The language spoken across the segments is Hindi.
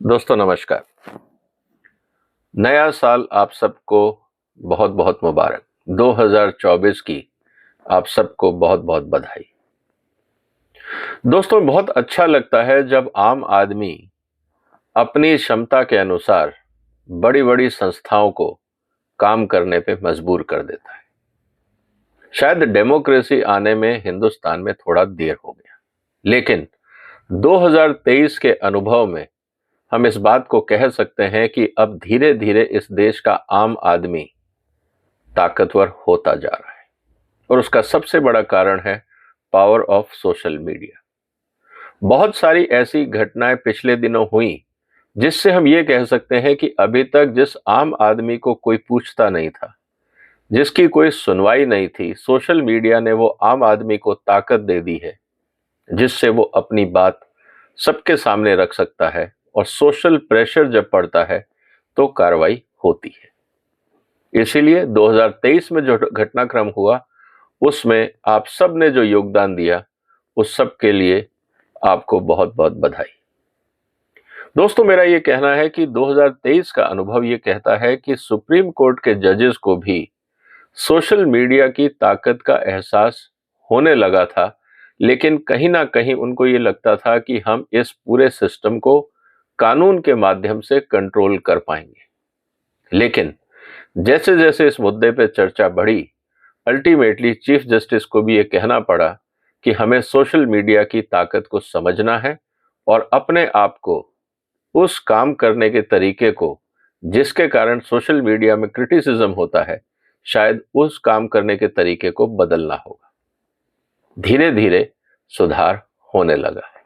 दोस्तों नमस्कार। नया साल आप सबको बहुत बहुत मुबारक। 2024 की आप सबको बहुत बहुत बधाई। दोस्तों बहुत अच्छा लगता है जब आम आदमी अपनी क्षमता के अनुसार बड़ी बड़ी संस्थाओं को काम करने पे मजबूर कर देता है। शायद डेमोक्रेसी आने में हिंदुस्तान में थोड़ा देर हो गया, लेकिन 2023 के अनुभव में हम इस बात को कह सकते हैं कि अब धीरे धीरे इस देश का आम आदमी ताकतवर होता जा रहा है और उसका सबसे बड़ा कारण है पावर ऑफ सोशल मीडिया। बहुत सारी ऐसी घटनाएं पिछले दिनों हुई जिससे हम ये कह सकते हैं कि अभी तक जिस आम आदमी को कोई पूछता नहीं था, जिसकी कोई सुनवाई नहीं थी, सोशल मीडिया ने वो आम आदमी को ताकत दे दी है जिससे वो अपनी बात सबके सामने रख सकता है और सोशल प्रेशर जब पड़ता है तो कार्रवाई होती है। इसीलिए 2023 में जो घटनाक्रम हुआ उसमें आप सब ने जो योगदान दिया उस सब के लिए आपको बहुत बहुत बधाई। दोस्तों मेरा ये कहना है कि 2023 का अनुभव ये कहता है कि सुप्रीम कोर्ट के जजेस को भी सोशल मीडिया की ताकत का एहसास होने लगा था, लेकिन कहीं ना कहीं उनको ये लगता था कि हम इस पूरे सिस्टम को कानून के माध्यम से कंट्रोल कर पाएंगे। लेकिन जैसे जैसे इस मुद्दे पे चर्चा बढ़ी, अल्टीमेटली चीफ जस्टिस को भी ये कहना पड़ा कि हमें सोशल मीडिया की ताकत को समझना है और अपने आप को उस काम करने के तरीके को जिसके कारण सोशल मीडिया में क्रिटिसिज्म होता है, शायद उस काम करने के तरीके को बदलना होगा। धीरे धीरे सुधार होने लगा है।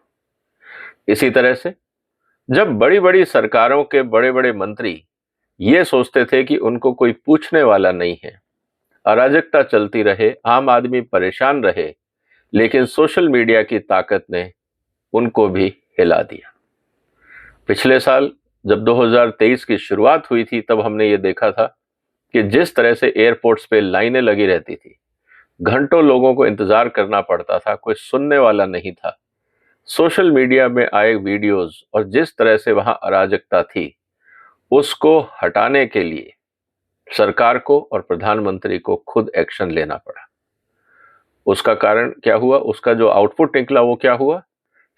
इसी तरह से जब बड़ी बड़ी सरकारों के बड़े बड़े मंत्री ये सोचते थे कि उनको कोई पूछने वाला नहीं है, अराजकता चलती रहे, आम आदमी परेशान रहे, लेकिन सोशल मीडिया की ताकत ने उनको भी हिला दिया। पिछले साल जब 2023 की शुरुआत हुई थी तब हमने ये देखा था कि जिस तरह से एयरपोर्ट्स पे लाइनें लगी रहती थी, घंटों लोगों को इंतजार करना पड़ता था, कोई सुनने वाला नहीं था। सोशल मीडिया में आए वीडियोस और जिस तरह से वहां अराजकता थी, उसको हटाने के लिए सरकार को और प्रधानमंत्री को खुद एक्शन लेना पड़ा। उसका कारण क्या हुआ? उसका जो आउटपुट निकला वो क्या हुआ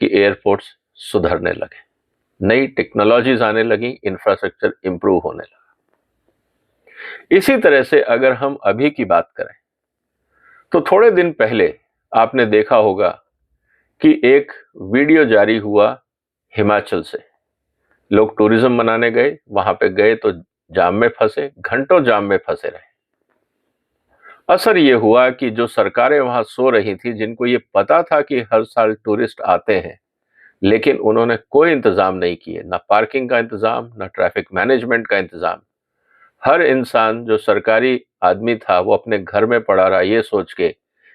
कि एयरपोर्ट्स सुधरने लगे, नई टेक्नोलॉजीज आने लगी, इंफ्रास्ट्रक्चर इंप्रूव होने लगा। इसी तरह से अगर हम अभी की बात करें तो थोड़े दिन पहले आपने देखा होगा कि एक वीडियो जारी हुआ हिमाचल से। लोग टूरिज्म मनाने गए, वहां पे गए तो जाम में फंसे, घंटों जाम में फंसे रहे। असर ये हुआ कि जो सरकारें वहां सो रही थी, जिनको ये पता था कि हर साल टूरिस्ट आते हैं, लेकिन उन्होंने कोई इंतजाम नहीं किए, ना पार्किंग का इंतजाम, ना ट्रैफिक मैनेजमेंट का इंतजाम। हर इंसान जो सरकारी आदमी था वो अपने घर में पड़ा रहा ये सोच के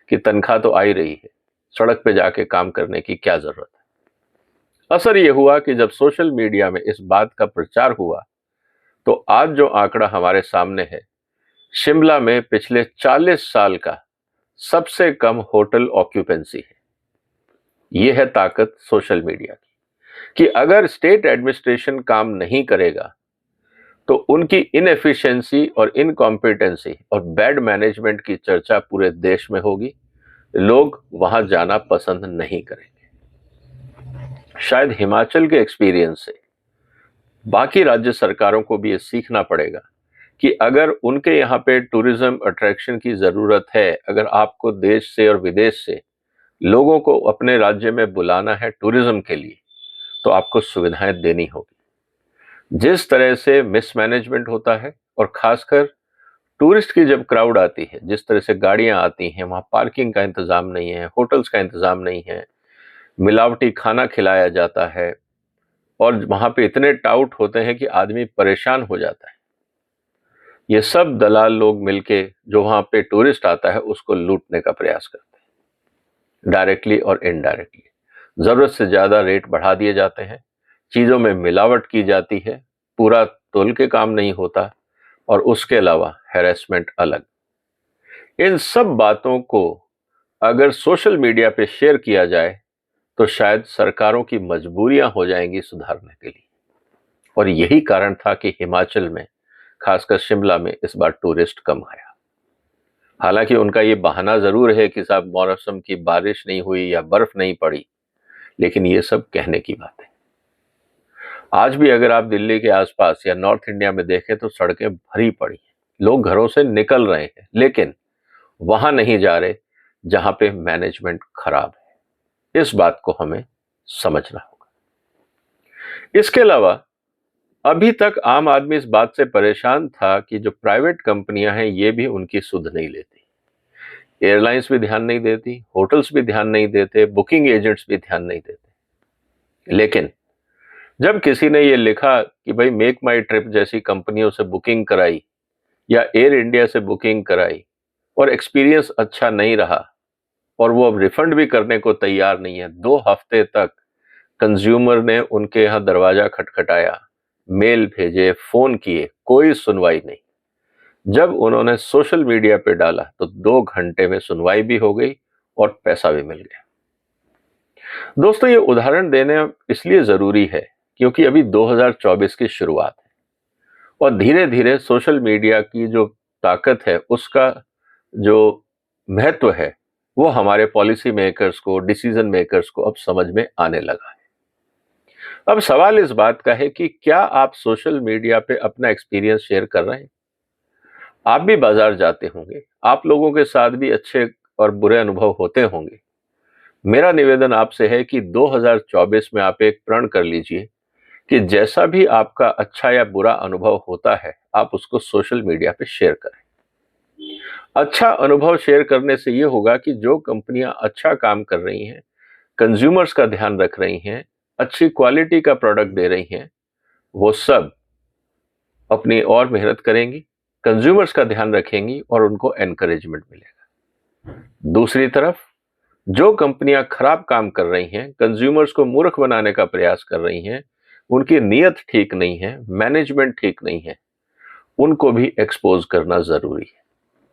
कि तनख्वाह तो आ ही रही है, सड़क पे जाके काम करने की क्या जरूरत है। असर ये हुआ कि जब सोशल मीडिया में इस बात का प्रचार हुआ तो आज जो आंकड़ा हमारे सामने है, शिमला में पिछले 40 साल का सबसे कम होटल ऑक्यूपेंसी है। यह है ताकत सोशल मीडिया की कि अगर स्टेट एडमिनिस्ट्रेशन काम नहीं करेगा तो उनकी इनएफिशिएंसी और इनकॉम्पिटेंसी और बैड मैनेजमेंट की चर्चा पूरे देश में होगी। लोग वहां जाना पसंद नहीं करेंगे। शायद हिमाचल के एक्सपीरियंस से बाकी राज्य सरकारों को भी ये सीखना पड़ेगा कि अगर उनके यहाँ पे टूरिज्म अट्रैक्शन की जरूरत है, अगर आपको देश से और विदेश से लोगों को अपने राज्य में बुलाना है टूरिज्म के लिए, तो आपको सुविधाएं देनी होगी। जिस तरह से मिसमैनेजमेंट होता है और खासकर टूरिस्ट की जब क्राउड आती है, जिस तरह से गाड़ियां आती हैं, वहां पार्किंग का इंतजाम नहीं है, होटल्स का इंतजाम नहीं है, मिलावटी खाना खिलाया जाता है और वहां पे इतने टाउट होते हैं कि आदमी परेशान हो जाता है। ये सब दलाल लोग मिलके जो वहां पे टूरिस्ट आता है उसको लूटने का प्रयास करते हैं, डायरेक्टली और इनडायरेक्टली। जरूरत से ज्यादा रेट बढ़ा दिए जाते हैं, चीजों में मिलावट की जाती है, पूरा तोल के काम नहीं होता और उसके अलावा हैरेसमेंट अलग। इन सब बातों को अगर सोशल मीडिया पे शेयर किया जाए तो शायद सरकारों की मजबूरियां हो जाएंगी सुधारने के लिए। और यही कारण था कि हिमाचल में, खासकर शिमला में, इस बार टूरिस्ट कम आया। हालांकि उनका ये बहाना जरूर है कि साहब मौसम की बारिश नहीं हुई या बर्फ नहीं पड़ी, लेकिन ये सब कहने की बात है। आज भी अगर आप दिल्ली के आसपास या नॉर्थ इंडिया में देखें तो सड़कें भरी पड़ी हैं, लोग घरों से निकल रहे हैं, लेकिन वहां नहीं जा रहे जहां पे मैनेजमेंट खराब है। इस बात को हमें समझना होगा। इसके अलावा अभी तक आम आदमी इस बात से परेशान था कि जो प्राइवेट कंपनियां हैं ये भी उनकी सुध नहीं लेती, एयरलाइंस भी ध्यान नहीं देती, होटल्स भी ध्यान नहीं देते, बुकिंग एजेंट्स भी ध्यान नहीं देते। लेकिन जब किसी ने ये लिखा कि भाई मेक माई ट्रिप जैसी कंपनियों से बुकिंग कराई या एयर इंडिया से बुकिंग कराई और एक्सपीरियंस अच्छा नहीं रहा और वो अब रिफंड भी करने को तैयार नहीं है, 2 हफ्ते तक कंज्यूमर ने उनके यहाँ दरवाजा खटखटाया, मेल भेजे, फोन किए, कोई सुनवाई नहीं। जब उन्होंने सोशल मीडिया पे डाला तो 2 घंटे में सुनवाई भी हो गई और पैसा भी मिल गया। दोस्तों, ये उदाहरण देने इसलिए जरूरी है क्योंकि अभी 2024 की शुरुआत है और धीरे धीरे सोशल मीडिया की जो ताकत है, उसका जो महत्व है, वो हमारे पॉलिसी मेकर्स को, डिसीजन मेकर्स को अब समझ में आने लगा है। अब सवाल इस बात का है कि क्या आप सोशल मीडिया पे अपना एक्सपीरियंस शेयर कर रहे हैं? आप भी बाजार जाते होंगे, आप लोगों के साथ भी अच्छे और बुरे अनुभव होते होंगे। मेरा निवेदन आपसे है कि 2024 में आप एक प्रण कर लीजिए कि जैसा भी आपका अच्छा या बुरा अनुभव होता है, आप उसको सोशल मीडिया पे शेयर करें। अच्छा अनुभव शेयर करने से ये होगा कि जो कंपनियां अच्छा काम कर रही हैं, कंज्यूमर्स का ध्यान रख रही हैं, अच्छी क्वालिटी का प्रोडक्ट दे रही हैं, वो सब अपनी और मेहनत करेंगी, कंज्यूमर्स का ध्यान रखेंगी और उनको एनकरेजमेंट मिलेगा। दूसरी तरफ जो कंपनियां खराब काम कर रही हैं, कंज्यूमर्स को मूर्ख बनाने का प्रयास कर रही हैं, उनकी नीयत ठीक नहीं है, मैनेजमेंट ठीक नहीं है, उनको भी एक्सपोज करना जरूरी है।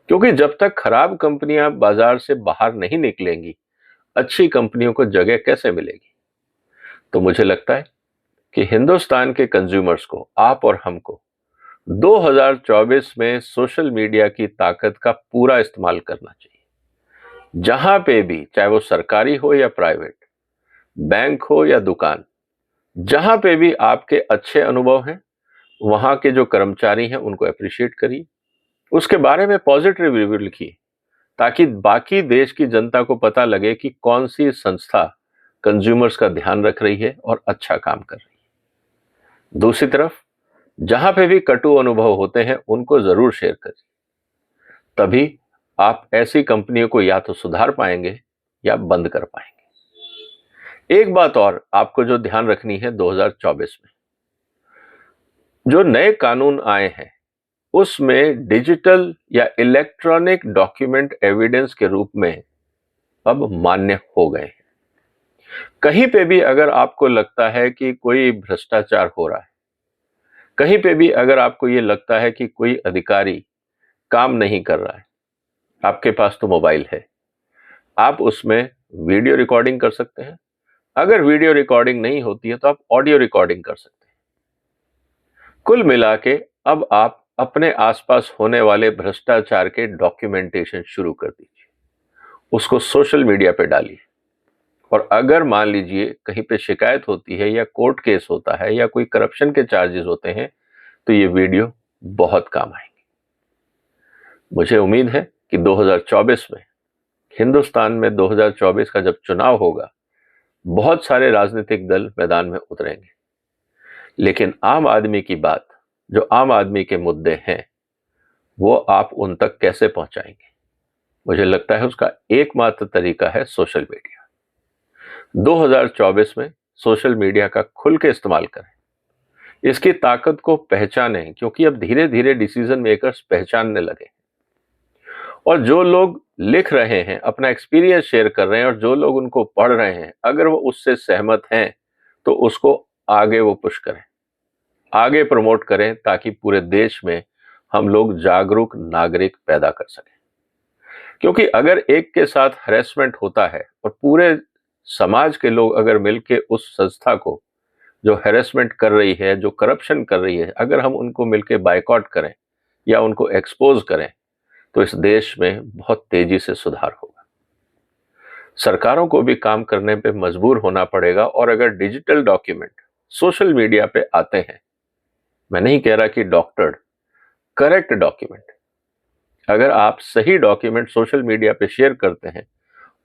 क्योंकि जब तक खराब कंपनियां बाजार से बाहर नहीं निकलेंगी, अच्छी कंपनियों को जगह कैसे मिलेगी? तो मुझे लगता है कि हिंदुस्तान के कंज्यूमर्स को, आप और हमको 2024 में सोशल मीडिया की ताकत का पूरा इस्तेमाल करना चाहिए। जहां पे भी, चाहे वो सरकारी हो या प्राइवेट, बैंक हो या दुकान, जहां पे भी आपके अच्छे अनुभव हैं, वहां के जो कर्मचारी हैं उनको अप्रिशिएट करिए, उसके बारे में पॉजिटिव रिव्यू लिखिए, ताकि बाकी देश की जनता को पता लगे कि कौन सी संस्था कंज्यूमर्स का ध्यान रख रही है और अच्छा काम कर रही है। दूसरी तरफ जहां पे भी कटु अनुभव होते हैं उनको जरूर शेयर करिए, तभी आप ऐसी कंपनियों को या तो सुधार पाएंगे या बंद कर पाएंगे। एक बात और आपको जो ध्यान रखनी है, 2024 में जो नए कानून आए हैं उसमें डिजिटल या इलेक्ट्रॉनिक डॉक्यूमेंट एविडेंस के रूप में अब मान्य हो गए हैं। कहीं पे भी अगर आपको लगता है कि कोई भ्रष्टाचार हो रहा है, कहीं पे भी अगर आपको ये लगता है कि कोई अधिकारी काम नहीं कर रहा है, आपके पास तो मोबाइल है, आप उसमें वीडियो रिकॉर्डिंग कर सकते हैं। अगर वीडियो रिकॉर्डिंग नहीं होती है तो आप ऑडियो रिकॉर्डिंग कर सकते हैं। कुल मिला के अब आप अपने आसपास होने वाले भ्रष्टाचार के डॉक्यूमेंटेशन शुरू कर दीजिए, उसको सोशल मीडिया पे डालिए, और अगर मान लीजिए कहीं पे शिकायत होती है या कोर्ट केस होता है या कोई करप्शन के चार्जेस होते हैं, तो ये वीडियो बहुत काम आएंगे। मुझे उम्मीद है कि 2024 में, हिंदुस्तान में 2024 का जब चुनाव होगा, बहुत सारे राजनीतिक दल मैदान में उतरेंगे, लेकिन आम आदमी की बात, जो आम आदमी के मुद्दे हैं, वो आप उन तक कैसे पहुंचाएंगे? मुझे लगता है उसका एकमात्र तरीका है सोशल मीडिया। 2024 में सोशल मीडिया का खुल के इस्तेमाल करें, इसकी ताकत को पहचानें, क्योंकि अब धीरे धीरे डिसीजन मेकर्स पहचानने लगे, और जो लोग लिख रहे हैं, अपना एक्सपीरियंस शेयर कर रहे हैं, और जो लोग उनको पढ़ रहे हैं, अगर वो उससे सहमत हैं तो उसको आगे वो पुश करें, आगे प्रमोट करें, ताकि पूरे देश में हम लोग जागरूक नागरिक पैदा कर सकें। क्योंकि अगर एक के साथ हरेसमेंट होता है और पूरे समाज के लोग अगर मिलके उस संस्था को जो हैरेसमेंट कर रही है, जो करप्शन कर रही है, अगर हम उनको मिलके बायकॉट करें या उनको एक्सपोज करें तो इस देश में बहुत तेजी से सुधार होगा। सरकारों को भी काम करने पे मजबूर होना पड़ेगा। और अगर डिजिटल डॉक्यूमेंट सोशल मीडिया पे आते हैं, मैं नहीं कह रहा कि डॉक्टर्ड, करेक्ट डॉक्यूमेंट, अगर आप सही डॉक्यूमेंट सोशल मीडिया पे शेयर करते हैं,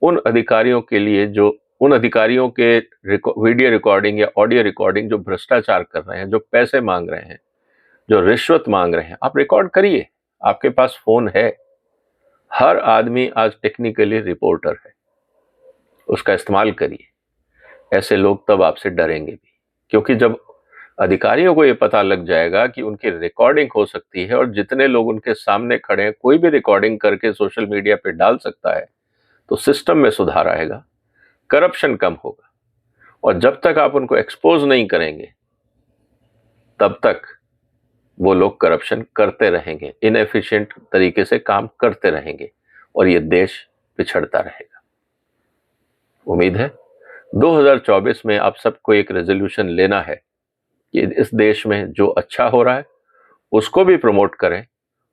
उन अधिकारियों के लिए जो उन अधिकारियों के वीडियो रिकॉर्डिंग या ऑडियो रिकॉर्डिंग जो भ्रष्टाचार कर रहे हैं, जो पैसे मांग रहे हैं, जो रिश्वत मांग रहे हैं, आप रिकॉर्ड करिए। आपके पास फोन है, हर आदमी आज टेक्निकली रिपोर्टर है, उसका इस्तेमाल करिए। ऐसे लोग तब आपसे डरेंगे भी, क्योंकि जब अधिकारियों को यह पता लग जाएगा कि उनकी रिकॉर्डिंग हो सकती है और जितने लोग उनके सामने खड़े हैं कोई भी रिकॉर्डिंग करके सोशल मीडिया पे डाल सकता है, तो सिस्टम में सुधार आएगा, करप्शन कम होगा। और जब तक आप उनको एक्सपोज नहीं करेंगे तब तक वो लोग करप्शन करते रहेंगे, इनएफिशिएंट तरीके से काम करते रहेंगे और ये देश पिछड़ता रहेगा। उम्मीद है 2024 में आप सबको एक रेजोल्यूशन लेना है कि इस देश में जो अच्छा हो रहा है उसको भी प्रमोट करें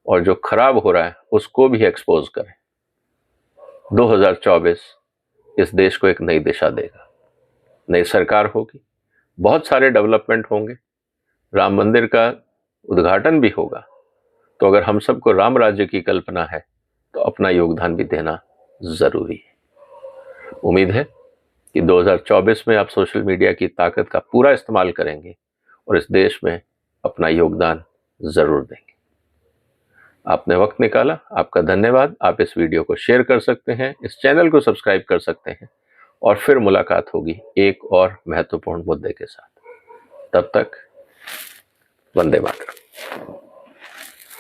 और जो खराब हो रहा है उसको भी एक्सपोज करें। 2024 इस देश को एक नई दिशा देगा, नई सरकार होगी, बहुत सारे डेवलपमेंट होंगे, राम मंदिर का उद्घाटन भी होगा। तो अगर हम सबको राम राज्य की कल्पना है तो अपना योगदान भी देना जरूरी है। उम्मीद है कि 2024 में आप सोशल मीडिया की ताकत का पूरा इस्तेमाल करेंगे और इस देश में अपना योगदान जरूर देंगे। आपने वक्त निकाला, आपका धन्यवाद। आप इस वीडियो को शेयर कर सकते हैं, इस चैनल को सब्सक्राइब कर सकते हैं और फिर मुलाकात होगी एक और महत्वपूर्ण मुद्दे के साथ। तब तक वंदे मातरम।